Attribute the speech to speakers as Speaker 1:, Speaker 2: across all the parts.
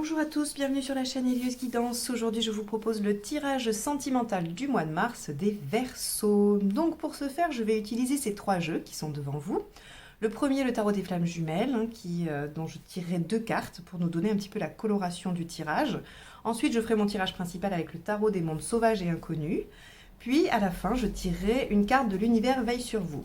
Speaker 1: Bonjour à tous, bienvenue sur la chaîne Elios Guidance. Aujourd'hui, je vous propose le tirage sentimental du mois de mars des Verseaux. Donc pour ce faire, je vais utiliser ces trois jeux qui sont devant vous. Le premier, le tarot des flammes jumelles, dont je tirerai deux cartes pour nous donner un petit peu la coloration du tirage. Ensuite, je ferai mon tirage principal avec le tarot des mondes sauvages et inconnus. Puis, à la fin, je tirerai une carte de l'univers veille sur vous.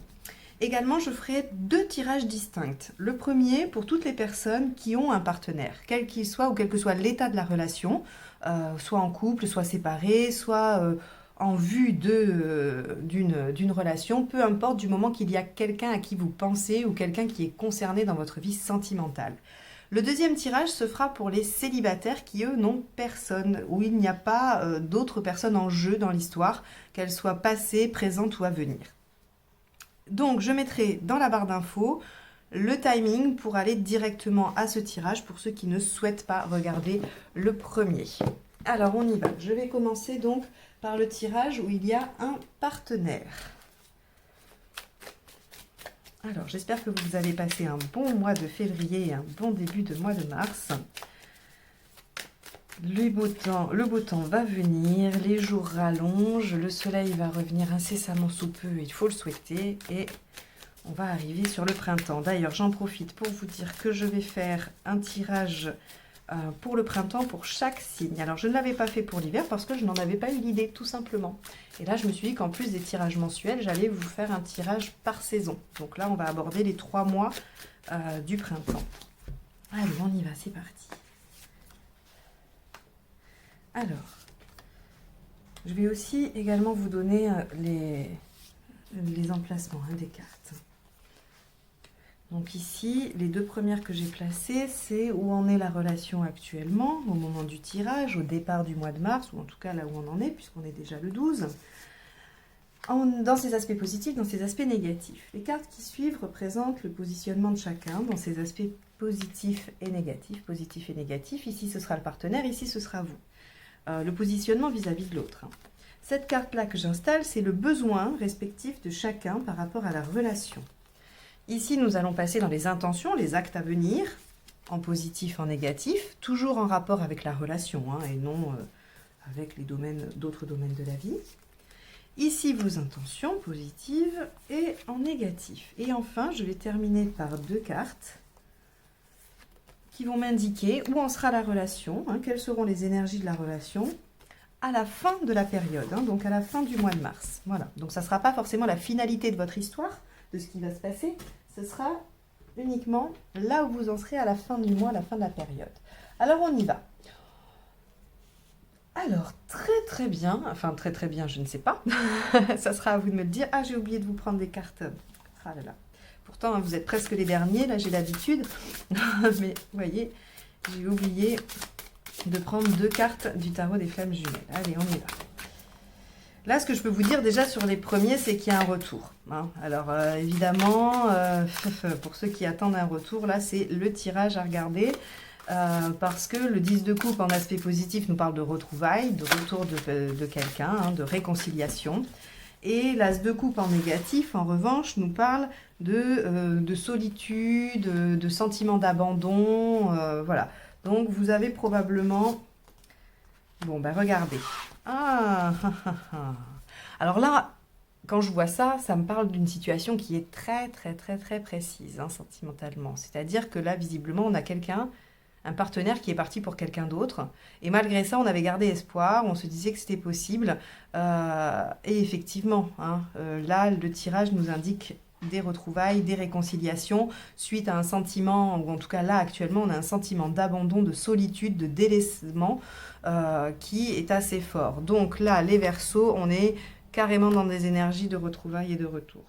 Speaker 1: Également, je ferai deux tirages distincts. Le premier pour toutes les personnes qui ont un partenaire, quel qu'il soit ou quel que soit l'état de la relation, soit en couple, soit séparé, soit en vue d'une relation, peu importe du moment qu'il y a quelqu'un à qui vous pensez ou quelqu'un qui est concerné dans votre vie sentimentale. Le deuxième tirage se fera pour les célibataires qui, eux, n'ont personne, où il n'y a pas d'autres personnes en jeu dans l'histoire, qu'elles soient passées, présentes ou à venir. Donc, je mettrai dans la barre d'infos le timing pour aller directement à ce tirage pour ceux qui ne souhaitent pas regarder le premier. Alors, on y va. Je vais commencer donc par le tirage où il y a un partenaire. Alors, j'espère que vous avez passé un bon mois de février et un bon début de mois de mars. Le beau temps va venir, les jours rallongent, le soleil va revenir incessamment sous peu, il faut le souhaiter, et on va arriver sur le printemps. D'ailleurs, j'en profite pour vous dire que je vais faire un tirage pour le printemps pour chaque signe. Alors, je ne l'avais pas fait pour l'hiver parce que je n'en avais pas eu l'idée, tout simplement. Et là, je me suis dit qu'en plus des tirages mensuels, j'allais vous faire un tirage par saison. Donc là, on va aborder les 3 mois du printemps. Allez, on y va, c'est parti. Alors, je vais aussi également vous donner les emplacements des cartes. Donc ici, les deux premières que j'ai placées, c'est où en est la relation actuellement, au moment du tirage, au départ du mois de mars, ou en tout cas là où on en est, puisqu'on est déjà le 12, dans ses aspects positifs, dans ses aspects négatifs. Les cartes qui suivent représentent le positionnement de chacun dans ses aspects positifs et négatifs. Positifs et négatifs, ici ce sera le partenaire, ici ce sera vous. Le positionnement vis-à-vis de l'autre. Cette carte-là que j'installe, c'est le besoin respectif de chacun par rapport à la relation. Ici, nous allons passer dans les intentions, les actes à venir, en positif, en négatif, toujours en rapport avec la relation, et non avec les d'autres domaines de la vie. Ici, vos intentions positives et en négatif. Et enfin, je vais terminer par deux cartes qui vont m'indiquer où en sera la relation, quelles seront les énergies de la relation à la fin de la période, donc à la fin du mois de mars. Voilà, donc ça ne sera pas forcément la finalité de votre histoire, de ce qui va se passer, ce sera uniquement là où vous en serez à la fin du mois, à la fin de la période. Alors on y va. Alors très bien, enfin très bien, je ne sais pas, ça sera à vous de me le dire. Ah, j'ai oublié de vous prendre des cartes, ah là là. Pourtant, vous êtes presque les derniers, là j'ai l'habitude, mais vous voyez, j'ai oublié de prendre deux cartes du tarot des flammes jumelles. Allez, on y va. Là, ce que je peux vous dire déjà sur les premiers, c'est qu'il y a un retour. Alors, évidemment, pour ceux qui attendent un retour, là, c'est le tirage à regarder, parce que le 10 de coupe en aspect positif nous parle de retrouvailles, de retour de quelqu'un, de réconciliation. Et l'as de coupe en négatif, en revanche, nous parle de solitude, de sentiment d'abandon, voilà. Donc, vous avez probablement... Bon, ben regardez. Alors là, quand je vois ça, ça me parle d'une situation qui est très précise, sentimentalement. C'est-à-dire que là, visiblement, on a quelqu'un, un partenaire qui est parti pour quelqu'un d'autre. Et malgré ça, on avait gardé espoir, on se disait que c'était possible. Et effectivement, là, le tirage nous indique des retrouvailles, des réconciliations, suite à un sentiment, ou en tout cas là, actuellement, on a un sentiment d'abandon, de solitude, de délaissement qui est assez fort. Donc là, les Verseaux, on est carrément dans des énergies de retrouvailles et de retour.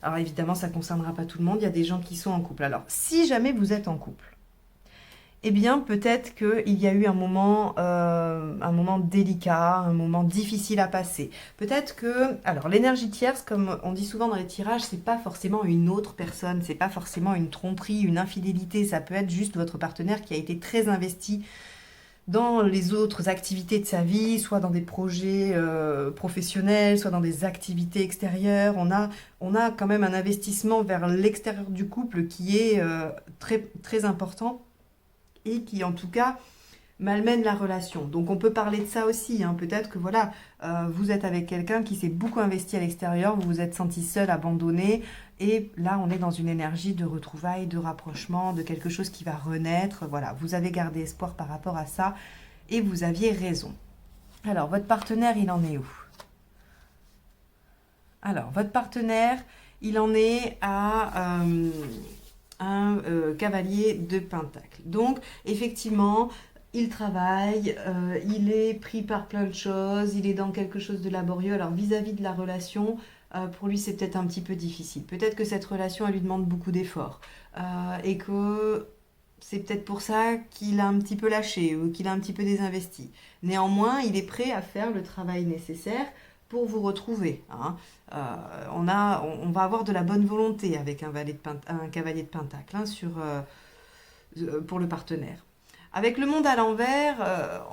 Speaker 1: Alors évidemment, ça ne concernera pas tout le monde, il y a des gens qui sont en couple. Alors, si jamais vous êtes en couple, eh bien, peut-être qu'il y a eu un moment délicat, un moment difficile à passer. Peut-être que... Alors, l'énergie tierce, comme on dit souvent dans les tirages, c'est pas forcément une autre personne, c'est pas forcément une tromperie, une infidélité. Ça peut être juste votre partenaire qui a été très investi dans les autres activités de sa vie, soit dans des projets professionnels, soit dans des activités extérieures. On a quand même un investissement vers l'extérieur du couple qui est très important. et qui en tout cas malmène la relation. Donc on peut parler de ça aussi, hein. Peut-être que voilà, vous êtes avec quelqu'un qui s'est beaucoup investi à l'extérieur, vous vous êtes senti seul, abandonné, et là on est dans une énergie de retrouvailles, de rapprochement, de quelque chose qui va renaître. Voilà, vous avez gardé espoir par rapport à ça, et vous aviez raison. Alors, votre partenaire, il en est où? Alors, votre partenaire, il en est à un cavalier de pentacle. Donc, effectivement, il travaille, il est pris par plein de choses, il est dans quelque chose de laborieux. Alors, vis-à-vis de la relation, pour lui, c'est peut-être un petit peu difficile. Peut-être que cette relation, elle lui demande beaucoup d'efforts. Et que c'est peut-être pour ça qu'il a un petit peu lâché ou qu'il a un petit peu désinvesti. Néanmoins, il est prêt à faire le travail nécessaire pour vous retrouver, hein. On va avoir de la bonne volonté avec un cavalier de pentacle, hein, pour le partenaire. Avec le monde à l'envers,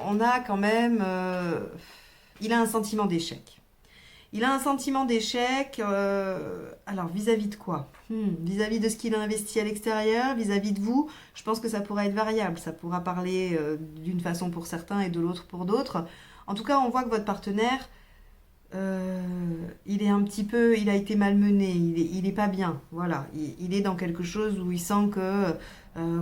Speaker 1: on a quand même... il a un sentiment d'échec. Il a un sentiment d'échec, alors vis-à-vis de quoi? Vis-à-vis de ce qu'il a investi à l'extérieur, vis-à-vis de vous, je pense que ça pourra être variable. Ça pourra parler d'une façon pour certains et de l'autre pour d'autres. En tout cas, on voit que votre partenaire, il est un petit peu, il a été malmené, il est pas bien. Voilà, il est dans quelque chose où il sent que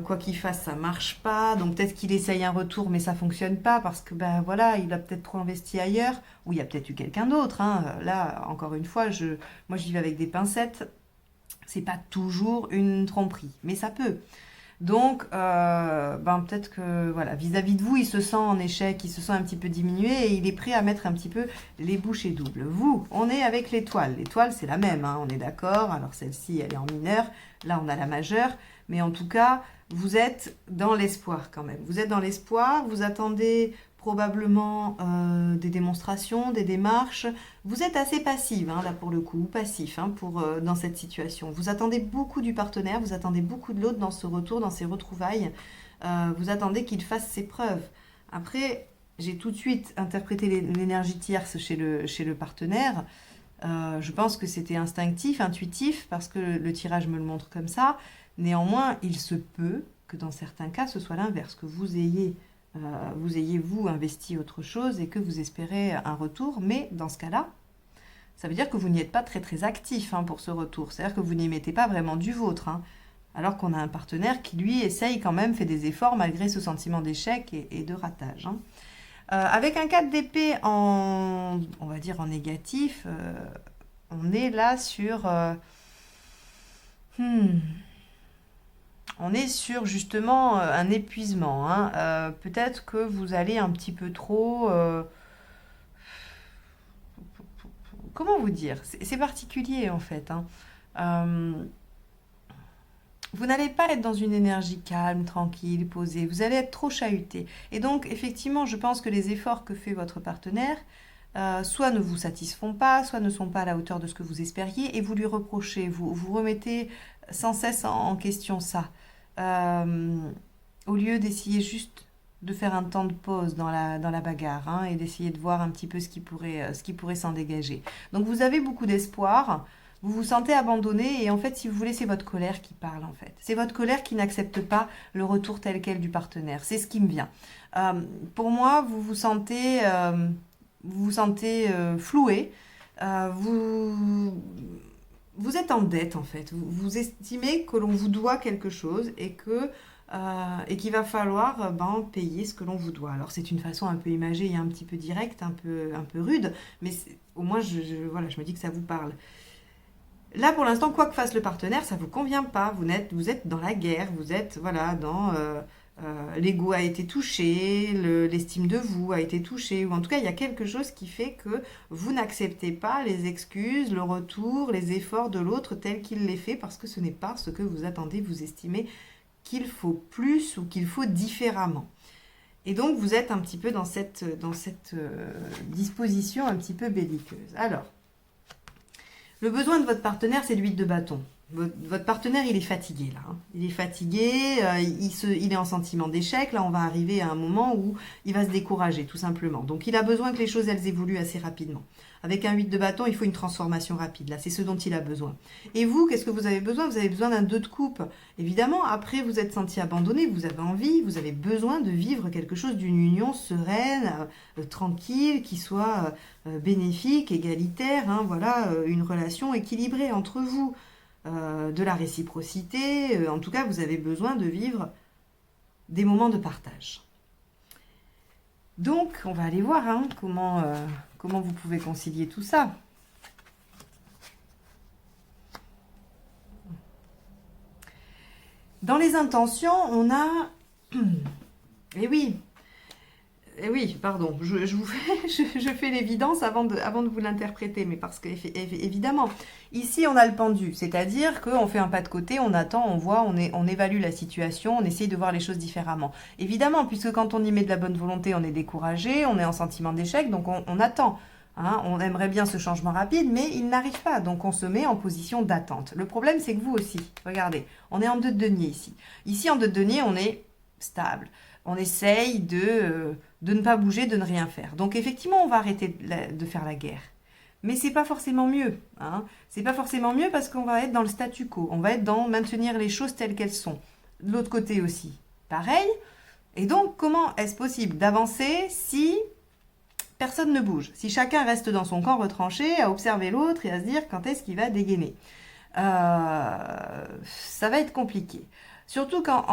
Speaker 1: quoi qu'il fasse, ça marche pas. Donc peut-être qu'il essaye un retour, mais ça fonctionne pas parce que ben voilà, il a peut-être trop investi ailleurs, ou il y a peut-être eu quelqu'un d'autre, hein. Là, encore une fois, moi je vis avec des pincettes. C'est pas toujours une tromperie, mais ça peut. Donc, peut-être que voilà, vis-à-vis de vous, il se sent en échec, il se sent un petit peu diminué et il est prêt à mettre un petit peu les bouchées doubles. Vous, on est avec l'étoile. L'étoile, c'est la même, hein, on est d'accord. Alors celle-ci, elle est en mineur. Là, on a la majeure. Mais en tout cas, vous êtes dans l'espoir quand même. Vous êtes dans l'espoir, vous attendez probablement des démonstrations, des démarches. Vous êtes assez passive, hein, là pour le coup, passif, hein, dans cette situation. Vous attendez beaucoup du partenaire, vous attendez beaucoup de l'autre dans ce retour, dans ces retrouvailles. Vous attendez qu'il fasse ses preuves. Après, j'ai tout de suite interprété l'énergie tierce chez le partenaire. Je pense que c'était instinctif, intuitif, parce que le tirage me le montre comme ça. Néanmoins, il se peut que dans certains cas, ce soit l'inverse, que vous ayez investi autre chose et que vous espérez un retour. Mais dans ce cas-là, ça veut dire que vous n'y êtes pas très très actif, hein, pour ce retour. C'est-à-dire que vous n'y mettez pas vraiment du vôtre, hein. Alors qu'on a un partenaire qui, lui, essaye quand même, fait des efforts malgré ce sentiment d'échec et de ratage, hein. Avec un 4 d'épée on va dire en négatif, on est là sur... On est sur justement un épuisement, hein. Peut-être que vous allez un petit peu trop... comment vous dire? C'est particulier en fait, hein. Vous n'allez pas être dans une énergie calme, tranquille, posée. Vous allez être trop chahuté. Et donc, effectivement, je pense que les efforts que fait votre partenaire, soit ne vous satisfont pas, soit ne sont pas à la hauteur de ce que vous espériez, et vous lui reprochez, vous remettez sans cesse en question ça. Au lieu d'essayer juste de faire un temps de pause dans la bagarre, hein, et d'essayer de voir un petit peu ce qui pourrait s'en dégager. Donc vous avez beaucoup d'espoir, vous vous sentez abandonné et en fait, si vous voulez, c'est votre colère qui parle en fait. C'est votre colère qui n'accepte pas le retour tel quel du partenaire. C'est ce qui me vient. Pour moi, vous vous sentez floué. Vous êtes en dette en fait. Vous estimez que l'on vous doit quelque chose et qu'il va falloir payer ce que l'on vous doit. Alors c'est une façon un peu imagée et un petit peu directe, un peu rude, mais au moins je me dis que ça vous parle. Là pour l'instant, quoi que fasse le partenaire, ça ne vous convient pas. Vous êtes dans la guerre, vous êtes dans... l'ego a été touché, l'estime de vous a été touchée, ou en tout cas il y a quelque chose qui fait que vous n'acceptez pas les excuses, le retour, les efforts de l'autre tel qu'il les fait, parce que ce n'est pas ce que vous attendez, vous estimez qu'il faut plus ou qu'il faut différemment. Et donc vous êtes un petit peu dans cette disposition un petit peu belliqueuse. Alors, le besoin de votre partenaire, c'est l'huile de bâton. Votre partenaire, il est fatigué là. Hein. Il est fatigué, il est en sentiment d'échec. Là, on va arriver à un moment où il va se décourager, tout simplement. Donc, il a besoin que les choses, elles évoluent assez rapidement. Avec un 8 de bâton, il faut une transformation rapide. Là, c'est ce dont il a besoin. Et vous, qu'est-ce que vous avez besoin? Vous avez besoin d'un 2 de coupe. Évidemment, après, vous êtes senti abandonné, vous avez envie, vous avez besoin de vivre quelque chose d'une union sereine, tranquille, qui soit bénéfique, égalitaire. Hein, voilà, une relation équilibrée entre vous. De la réciprocité. En tout cas, vous avez besoin de vivre des moments de partage. Donc, on va aller voir hein, comment vous pouvez concilier tout ça. Dans les intentions, on a... Eh oui, pardon, je fais l'évidence avant de vous l'interpréter, mais parce que, évidemment, ici, on a le pendu, c'est-à-dire qu'on fait un pas de côté, on attend, on voit, on évalue la situation, on essaye de voir les choses différemment. Évidemment, puisque quand on y met de la bonne volonté, on est découragé, on est en sentiment d'échec, donc on attend. Hein, on aimerait bien ce changement rapide, mais il n'arrive pas, donc on se met en position d'attente. Le problème, c'est que vous aussi, regardez, on est en 2 de denier ici. Ici, en 2 de denier, on est stable. On essaye de ne pas bouger, de ne rien faire. Donc effectivement, on va arrêter de faire la guerre. Mais c'est pas forcément mieux. Hein. C'est pas forcément mieux parce qu'on va être dans le statu quo. On va être dans maintenir les choses telles qu'elles sont. De l'autre côté aussi, pareil. Et donc, comment est-ce possible d'avancer si personne ne bouge? Si chacun reste dans son camp retranché, à observer l'autre et à se dire quand est-ce qu'il va dégainer. Ça va être compliqué. Surtout quand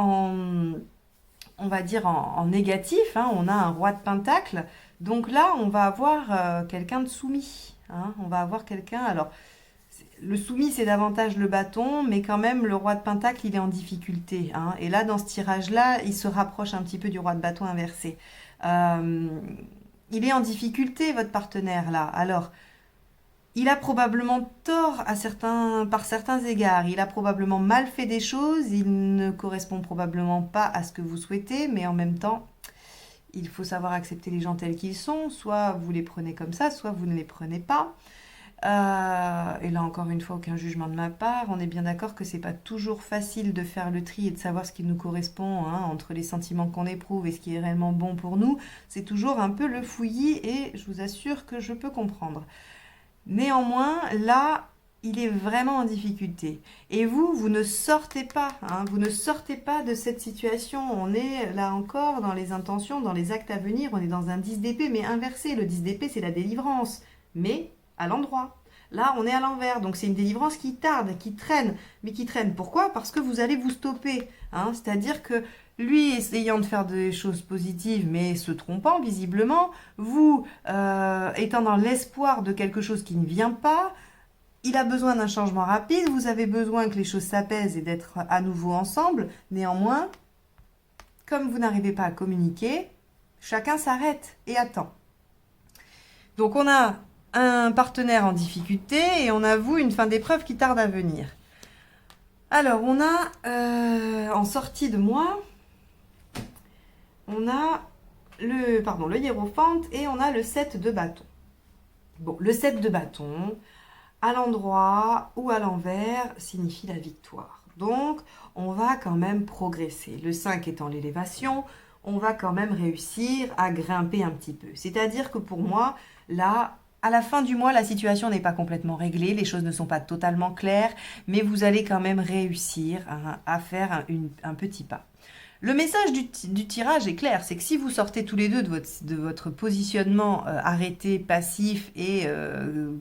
Speaker 1: on va dire en négatif, hein, on a un roi de pentacle, donc là on va avoir quelqu'un de soumis, hein, on va avoir quelqu'un, alors le soumis c'est davantage le bâton, mais quand même le roi de pentacle il est en difficulté, hein, et là dans ce tirage là il se rapproche un petit peu du roi de bâton inversé, il est en difficulté votre partenaire là, alors il a probablement tort par certains égards. Il a probablement mal fait des choses. Il ne correspond probablement pas à ce que vous souhaitez. Mais en même temps, il faut savoir accepter les gens tels qu'ils sont. Soit vous les prenez comme ça, soit vous ne les prenez pas. Et là, encore une fois, aucun jugement de ma part. On est bien d'accord que c'est pas toujours facile de faire le tri et de savoir ce qui nous correspond hein, entre les sentiments qu'on éprouve et ce qui est réellement bon pour nous. C'est toujours un peu le fouillis et je vous assure que je peux comprendre. Néanmoins, là, il est vraiment en difficulté. Et vous ne sortez pas, hein, vous ne sortez pas de cette situation. On est là encore dans les intentions, dans les actes à venir. On est dans un 10 d'épée, mais inversé. Le 10 d'épée, c'est la délivrance, mais à l'endroit. Là, on est à l'envers. Donc, c'est une délivrance qui tarde, qui traîne. Mais qui traîne, pourquoi? Parce que vous allez vous stopper. Hein, c'est-à-dire que lui essayant de faire des choses positives, mais se trompant visiblement, vous étant dans l'espoir de quelque chose qui ne vient pas, il a besoin d'un changement rapide, vous avez besoin que les choses s'apaisent et d'être à nouveau ensemble. Néanmoins, comme vous n'arrivez pas à communiquer, chacun s'arrête et attend. Donc on a un partenaire en difficulté et on a vous une fin d'épreuve qui tarde à venir. Alors on a en sortie de moi, on a le hiérophante et on a le 7 de bâton. Bon, le 7 de bâton, à l'endroit ou à l'envers, signifie la victoire. Donc, on va quand même progresser. Le 5 étant l'élévation, on va quand même réussir à grimper un petit peu. C'est-à-dire que pour moi, là, à la fin du mois, la situation n'est pas complètement réglée, les choses ne sont pas totalement claires, mais vous allez quand même réussir à faire un petit pas. Le message du tirage est clair, c'est que si vous sortez tous les deux de votre positionnement arrêté, passif et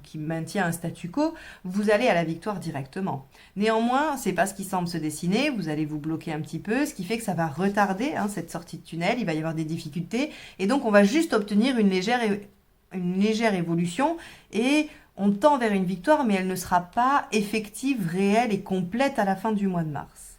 Speaker 1: qui maintient un statu quo, vous allez à la victoire directement. Néanmoins, c'est pas ce qui semble se dessiner, vous allez vous bloquer un petit peu, ce qui fait que ça va retarder cette sortie de tunnel, il va y avoir des difficultés, et donc on va juste obtenir une légère évolution, et on tend vers une victoire, mais elle ne sera pas effective, réelle et complète à la fin du mois de mars.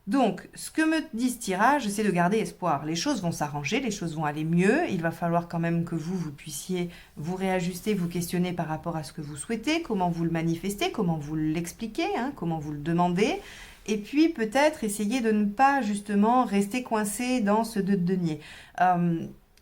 Speaker 1: Donc, ce que me dit ce tirage, c'est de garder espoir. Les choses vont s'arranger, les choses vont aller mieux. Il va falloir quand même que vous puissiez vous réajuster, vous questionner par rapport à ce que vous souhaitez, comment vous le manifestez, comment vous l'expliquez, comment vous le demandez. Et puis, peut-être essayer de ne pas justement rester coincé dans ce 2 de denier.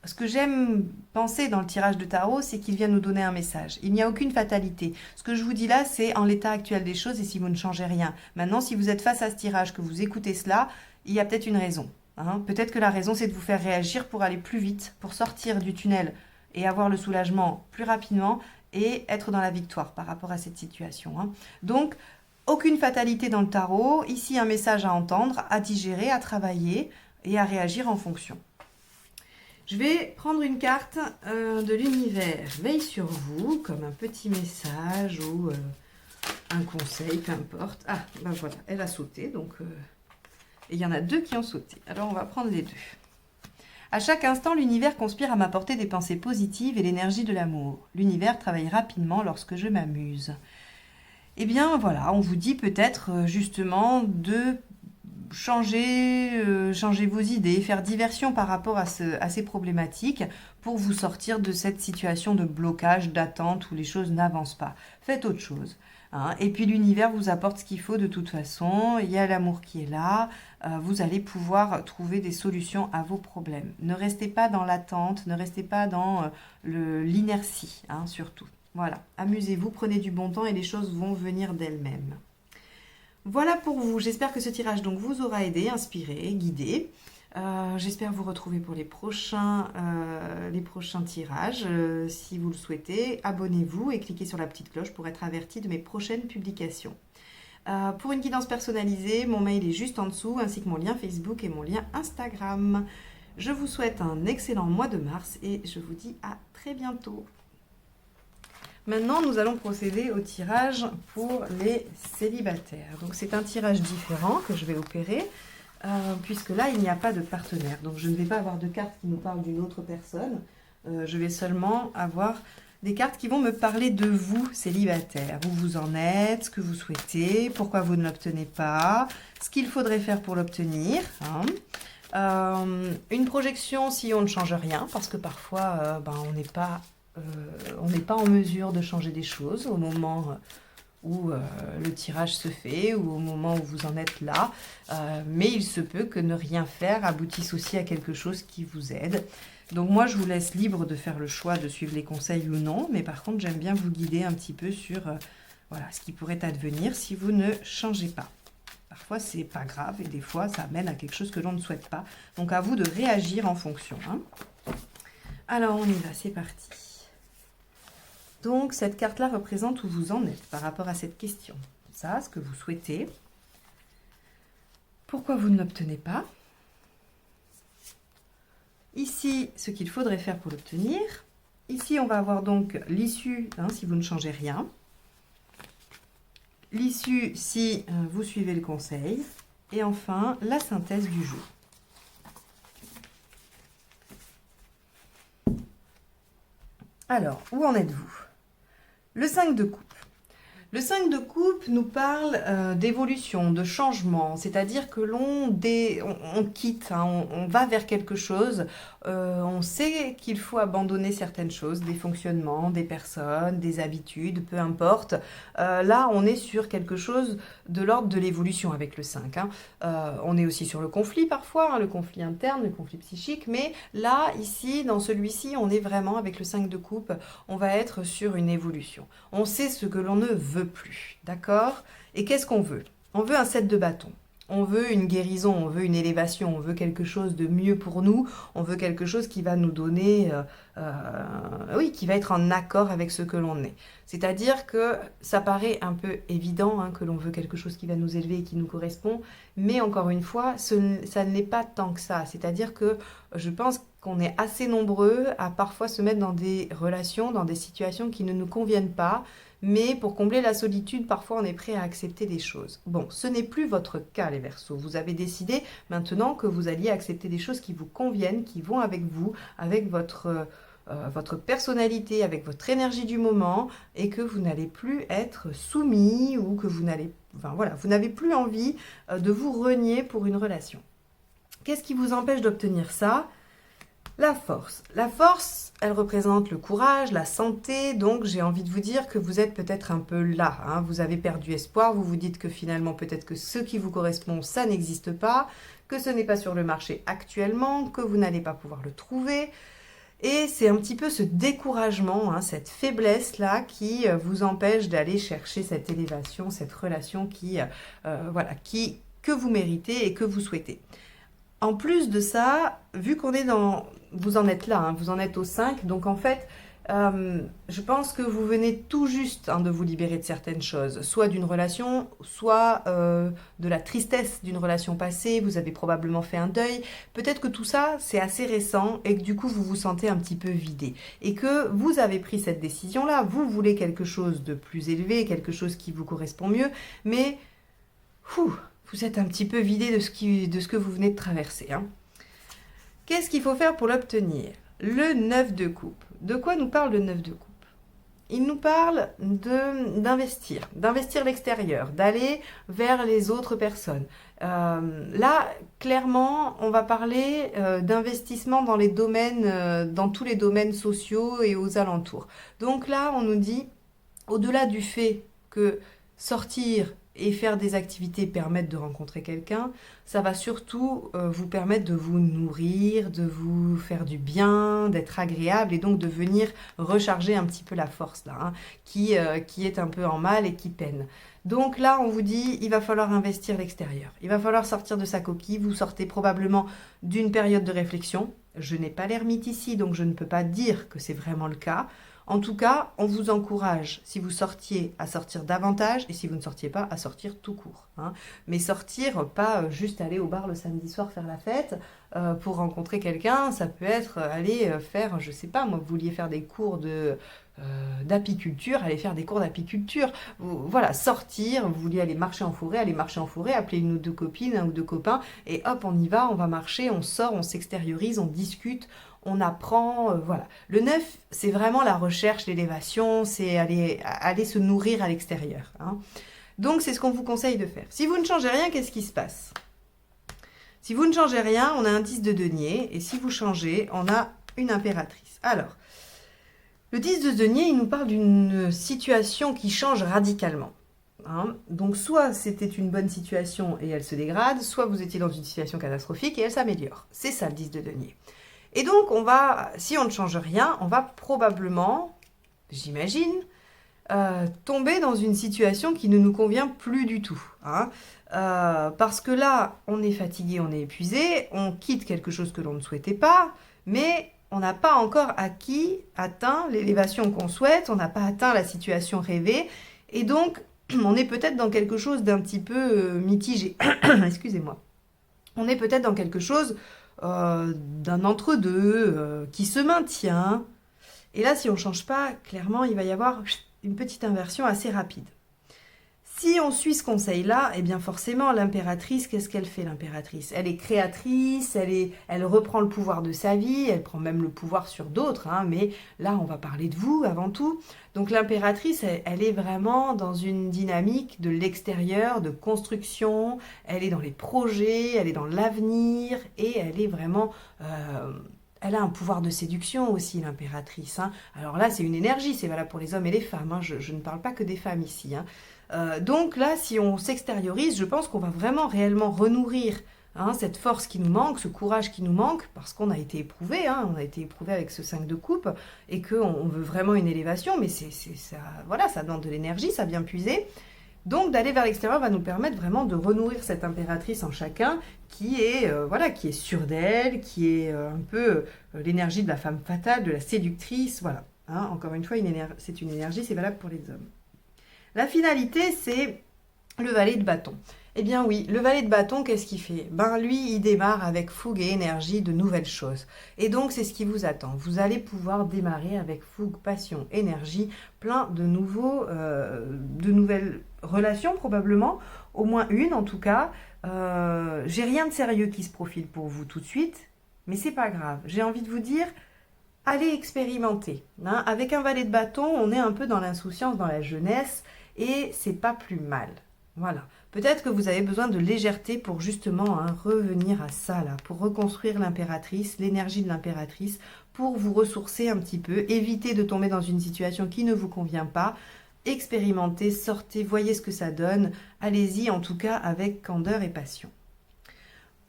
Speaker 1: ce que j'aime penser dans le tirage de tarot, c'est qu'il vient nous donner un message. Il n'y a aucune fatalité. Ce que je vous dis là, c'est en l'état actuel des choses et si vous ne changez rien. Maintenant, si vous êtes face à ce tirage, que vous écoutez cela, il y a peut-être une raison. Hein. Peut-être que la raison, c'est de vous faire réagir pour aller plus vite, pour sortir du tunnel et avoir le soulagement plus rapidement et être dans la victoire par rapport à cette situation. Hein. Donc, aucune fatalité dans le tarot. Ici, un message à entendre, à digérer, à travailler et à réagir en fonction. Je vais prendre une carte de l'univers. Veille sur vous, comme un petit message ou un conseil, peu importe. Ah, ben voilà, elle a sauté, donc... et il y en a 2 qui ont sauté. Alors, on va prendre les 2. À chaque instant, l'univers conspire à m'apporter des pensées positives et l'énergie de l'amour. L'univers travaille rapidement lorsque je m'amuse. Eh bien, voilà, on vous dit peut-être justement de changer vos idées, faire diversion par rapport à ces problématiques pour vous sortir de cette situation de blocage, d'attente où les choses n'avancent pas. Faites autre chose. Hein. Et puis l'univers vous apporte ce qu'il faut de toute façon. Il y a l'amour qui est là. Vous allez pouvoir trouver des solutions à vos problèmes. Ne restez pas dans l'attente, ne restez pas dans l'inertie, hein, surtout. Voilà, amusez-vous, prenez du bon temps et les choses vont venir d'elles-mêmes. Voilà pour vous. J'espère que ce tirage donc vous aura aidé, inspiré, guidé. J'espère vous retrouver pour les prochains tirages. Si vous le souhaitez, abonnez-vous et cliquez sur la petite cloche pour être averti de mes prochaines publications. Pour une guidance personnalisée, mon mail est juste en dessous, ainsi que mon lien Facebook et mon lien Instagram. Je vous souhaite un excellent mois de mars et je vous dis à très bientôt. Maintenant, nous allons procéder au tirage pour les célibataires. Donc, c'est un tirage différent que je vais opérer, puisque là, il n'y a pas de partenaire. Donc, je ne vais pas avoir de cartes qui nous parlent d'une autre personne. Je vais seulement avoir des cartes qui vont me parler de vous, célibataires. Où vous en êtes, ce que vous souhaitez, pourquoi vous ne l'obtenez pas, ce qu'il faudrait faire pour l'obtenir. Hein. Une projection si on ne change rien, parce que parfois, on n'est pas en mesure de changer des choses au moment où le tirage se fait ou au moment où vous en êtes là. Mais il se peut que ne rien faire aboutisse aussi à quelque chose qui vous aide. Donc moi, je vous laisse libre de faire le choix de suivre les conseils ou non. Mais par contre, j'aime bien vous guider un petit peu sur voilà, ce qui pourrait advenir si vous ne changez pas. Parfois, c'est pas grave et des fois, ça mène à quelque chose que l'on ne souhaite pas. Donc à vous de réagir en fonction. Hein. Alors, on y va, c'est parti. Donc, cette carte-là représente où vous en êtes par rapport à cette question. Ça, ce que vous souhaitez. Pourquoi vous ne l'obtenez pas? Ici, ce qu'il faudrait faire pour l'obtenir. Ici, on va avoir donc l'issue, hein, si vous ne changez rien. L'issue, si vous suivez le conseil. Et enfin, la synthèse du jour. Alors, où en êtes-vous? Le 5 de coupe. Le 5 de coupe nous parle d'évolution, de changement, c'est-à-dire que on quitte, hein, on va vers quelque chose, on sait qu'il faut abandonner certaines choses, des fonctionnements, des personnes, des habitudes, peu importe. Là, on est sur quelque chose de l'ordre de l'évolution avec le 5. Hein. On est aussi sur le conflit parfois, hein, le conflit interne, le conflit psychique, mais là, ici, dans celui-ci, on est vraiment avec le 5 de coupe, on va être sur une évolution. On sait ce que l'on ne veut plus, d'accord? Et qu'est-ce qu'on veut? On veut un 7 de bâton. On veut une guérison, on veut une élévation, on veut quelque chose de mieux pour nous, on veut quelque chose qui va nous donner, qui va être en accord avec ce que l'on est. C'est-à-dire que ça paraît un peu évident hein, que l'on veut quelque chose qui va nous élever et qui nous correspond, mais encore une fois, ça ne l'est pas tant que ça. C'est-à-dire que je pense qu'on est assez nombreux à parfois se mettre dans des relations, dans des situations qui ne nous conviennent pas, mais pour combler la solitude, parfois on est prêt à accepter des choses. Bon, ce n'est plus votre cas les Verseaux. Vous avez décidé maintenant que vous alliez accepter des choses qui vous conviennent, qui vont avec vous, avec votre personnalité, avec votre énergie du moment, et que vous n'allez plus être soumis ou que vous n'avez plus envie de vous renier pour une relation. Qu'est-ce qui vous empêche d'obtenir ça? La force. La force, elle représente le courage, la santé, donc j'ai envie de vous dire que vous êtes peut-être un peu là. Hein. Vous avez perdu espoir, vous vous dites que finalement peut-être que ce qui vous correspond, ça n'existe pas, que ce n'est pas sur le marché actuellement, que vous n'allez pas pouvoir le trouver. Et c'est un petit peu ce découragement, hein, cette faiblesse-là qui vous empêche d'aller chercher cette élévation, cette relation voilà, que vous méritez et que vous souhaitez. En plus de ça, vu qu'on est dans... Vous en êtes là, hein, vous en êtes au 5, donc en fait, je pense que vous venez tout juste hein, de vous libérer de certaines choses, soit d'une relation, soit de la tristesse d'une relation passée, vous avez probablement fait un deuil, peut-être que tout ça c'est assez récent et que du coup vous vous sentez un petit peu vidé et que vous avez pris cette décision-là, vous voulez quelque chose de plus élevé, quelque chose qui vous correspond mieux, mais vous êtes un petit peu vidé de ce que vous venez de traverser. Hein. Qu'est-ce qu'il faut faire pour l'obtenir? Le 9 de coupe. De quoi nous parle le 9 de coupe? Il nous parle d'investir l'extérieur, d'aller vers les autres personnes. Là, clairement, on va parler d'investissement dans dans tous les domaines sociaux et aux alentours. Donc là, on nous dit, au-delà du fait que sortir et faire des activités permettent de rencontrer quelqu'un, ça va surtout vous permettre de vous nourrir, de vous faire du bien, d'être agréable et donc de venir recharger un petit peu la force là, hein, qui est un peu en mal et qui peine. Donc là, on vous dit, il va falloir investir l'extérieur. Il va falloir sortir de sa coquille. Vous sortez probablement d'une période de réflexion. Je n'ai pas l'ermite ici, donc je ne peux pas dire que c'est vraiment le cas. En tout cas, on vous encourage, si vous sortiez, à sortir davantage et si vous ne sortiez pas, à sortir tout court. Hein. Mais sortir, pas juste aller au bar le samedi soir faire la fête pour rencontrer quelqu'un. Ça peut être aller faire, je sais pas, moi, vous vouliez faire des cours d'apiculture, aller faire des cours d'apiculture. Voilà, sortir, vous vouliez aller marcher en forêt, appeler une ou deux copines, un ou deux copains et hop, on y va, on va marcher, on sort, on s'extériorise, on discute. On apprend, voilà. Le 9, c'est vraiment la recherche, l'élévation, c'est aller se nourrir à l'extérieur. Hein. Donc, c'est ce qu'on vous conseille de faire. Si vous ne changez rien, qu'est-ce qui se passe? Si vous ne changez rien, on a un 10 de denier. Et si vous changez, on a une impératrice. Alors, le 10 de denier, il nous parle d'une situation qui change radicalement. Hein. Donc, soit c'était une bonne situation et elle se dégrade, soit vous étiez dans une situation catastrophique et elle s'améliore. C'est ça, le 10 de denier. Et donc, si on ne change rien, on va probablement, j'imagine, tomber dans une situation qui ne nous convient plus du tout. Hein. Parce que là, on est fatigué, on est épuisé, on quitte quelque chose que l'on ne souhaitait pas, mais on n'a pas encore atteint l'élévation qu'on souhaite, on n'a pas atteint la situation rêvée, et donc, on est peut-être dans quelque chose d'un petit peu mitigé. Excusez-moi. On est peut-être dans quelque chose... d'un entre-deux qui se maintient. Et là, si on ne change pas, clairement, il va y avoir une petite inversion assez rapide. Si on suit ce conseil-là, eh bien forcément, l'impératrice, qu'est-ce qu'elle fait, l'impératrice? Elle est créatrice, elle reprend le pouvoir de sa vie, elle prend même le pouvoir sur d'autres, hein, mais là, on va parler de vous avant tout. Donc l'impératrice, elle est vraiment dans une dynamique de l'extérieur, de construction, elle est dans les projets, elle est dans l'avenir, et elle est vraiment... elle a un pouvoir de séduction aussi, l'impératrice. Hein. Alors là, c'est une énergie, c'est valable pour les hommes et les femmes. Hein. Je ne parle pas que des femmes ici. Hein. Donc là, si on s'extériorise, je pense qu'on va vraiment réellement renourrir hein, cette force qui nous manque, ce courage qui nous manque, parce qu'on a été éprouvé, hein, on a été éprouvé avec ce 5 de coupe, et qu'on veut vraiment une élévation, mais ça, voilà, ça demande de l'énergie, ça vient puiser. Donc d'aller vers l'extérieur va nous permettre vraiment de renourrir cette impératrice en chacun qui est sûre d'elle, qui est un peu l'énergie de la femme fatale, de la séductrice, voilà. Hein, encore une fois, c'est une énergie, c'est valable pour les hommes. La finalité, c'est le valet de bâton. Eh bien oui, le valet de bâton, qu'est-ce qu'il fait? Ben lui, il démarre avec fougue et énergie de nouvelles choses. Et donc, c'est ce qui vous attend. Vous allez pouvoir démarrer avec fougue, passion, énergie, plein de nouvelles relations probablement, au moins une en tout cas. J'ai rien de sérieux qui se profile pour vous tout de suite, mais c'est pas grave. J'ai envie de vous dire, allez expérimenter. Hein. Avec un valet de bâton, on est un peu dans l'insouciance, dans la jeunesse, et c'est pas plus mal. Voilà. Peut-être que vous avez besoin de légèreté pour justement revenir à ça, là, pour reconstruire l'impératrice, l'énergie de l'impératrice, pour vous ressourcer un petit peu, éviter de tomber dans une situation qui ne vous convient pas, expérimentez, sortez, voyez ce que ça donne, allez-y en tout cas avec candeur et passion.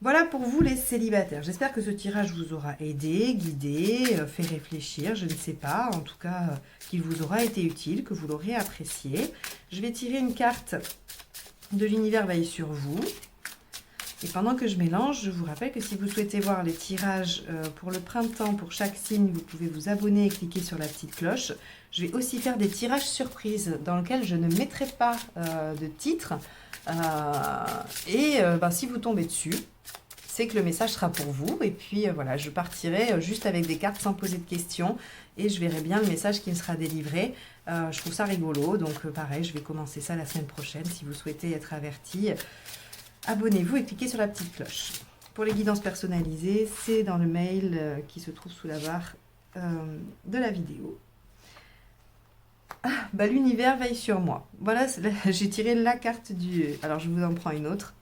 Speaker 1: Voilà pour vous les célibataires. J'espère que ce tirage vous aura aidé, guidé, fait réfléchir, je ne sais pas. En tout cas, qu'il vous aura été utile, que vous l'aurez apprécié. Je vais tirer une carte de l'univers veille sur vous. Et pendant que je mélange, je vous rappelle que si vous souhaitez voir les tirages pour le printemps, pour chaque signe, vous pouvez vous abonner et cliquer sur la petite cloche. Je vais aussi faire des tirages surprises dans lesquels je ne mettrai pas de titre. Si vous tombez dessus, c'est que le message sera pour vous. Et puis voilà, je partirai juste avec des cartes sans poser de questions. Et je verrai bien le message qui me sera délivré. Je trouve ça rigolo. Donc pareil, je vais commencer ça la semaine prochaine. Si vous souhaitez être averti, abonnez-vous et cliquez sur la petite cloche. Pour les guidances personnalisées, c'est dans le mail qui se trouve sous la barre de la vidéo. L'univers veille sur moi. Voilà, j'ai tiré la carte du... Alors, je vous en prends une autre.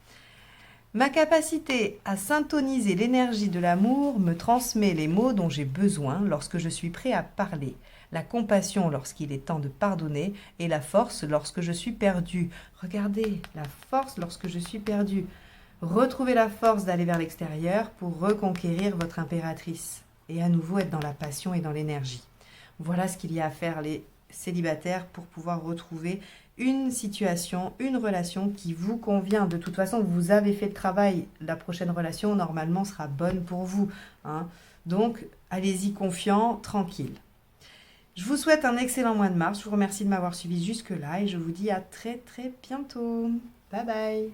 Speaker 1: Ma capacité à syntoniser l'énergie de l'amour me transmet les mots dont j'ai besoin lorsque je suis prêt à parler. La compassion lorsqu'il est temps de pardonner et la force lorsque je suis perdu. Regardez, la force lorsque je suis perdu. Retrouvez la force d'aller vers l'extérieur pour reconquérir votre impératrice et à nouveau être dans la passion et dans l'énergie. Voilà ce qu'il y a à faire les célibataires pour pouvoir retrouver une situation, une relation qui vous convient. De toute façon, vous avez fait le travail. La prochaine relation, normalement, sera bonne pour vous. Hein. Donc, allez-y confiant, tranquille. Je vous souhaite un excellent mois de mars. Je vous remercie de m'avoir suivi jusque-là et je vous dis à très très bientôt. Bye bye.